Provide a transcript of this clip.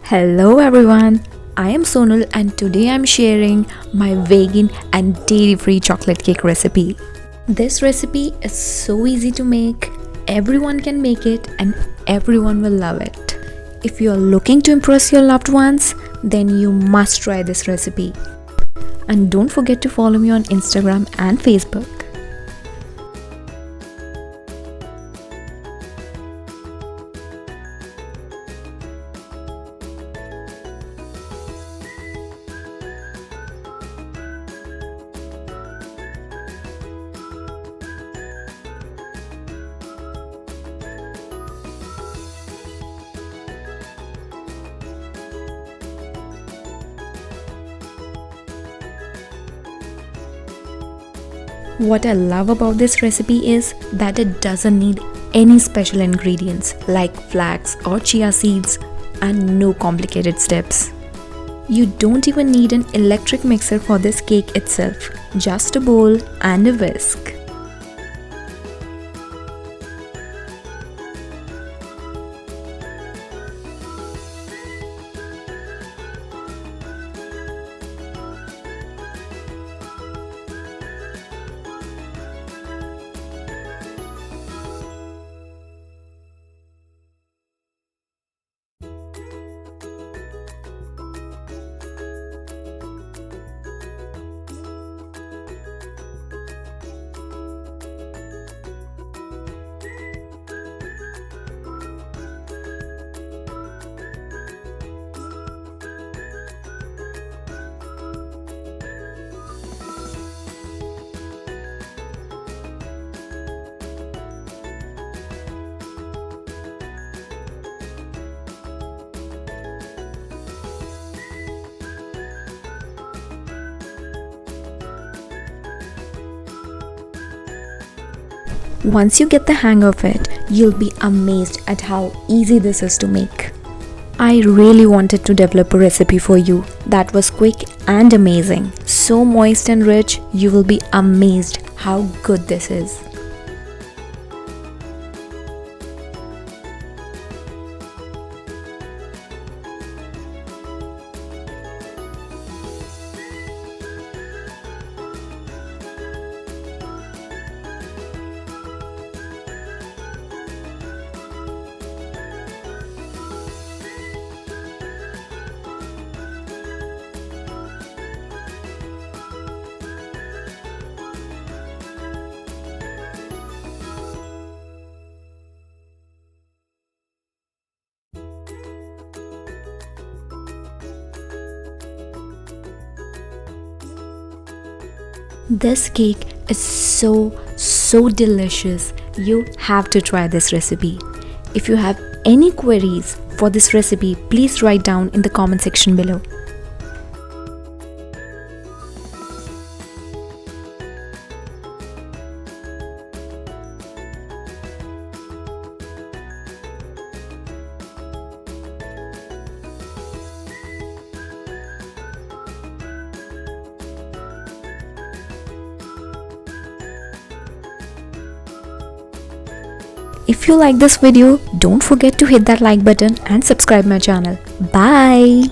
Hello everyone, I am Sonal and today I am sharing my vegan and dairy-free chocolate cake recipe. This recipe is so easy to make, everyone can make it and everyone will love it. If you are looking to impress your loved ones, then you must try this recipe. And don't forget to follow me on Instagram and Facebook. What I love about this recipe is that it doesn't need any special ingredients like flax or chia seeds and no complicated steps. You don't even need an electric mixer for this cake itself, just a bowl and a whisk. Once you get the hang of it, you'll be amazed at how easy this is to make. I really wanted to develop a recipe for you that was quick and amazing. So moist and rich, you will be amazed how good this is. This cake is so delicious. You have to try this recipe. If you have any queries for this recipe, please write down in the comment section below. If you like this video, don't forget to hit that like button and subscribe my channel. Bye!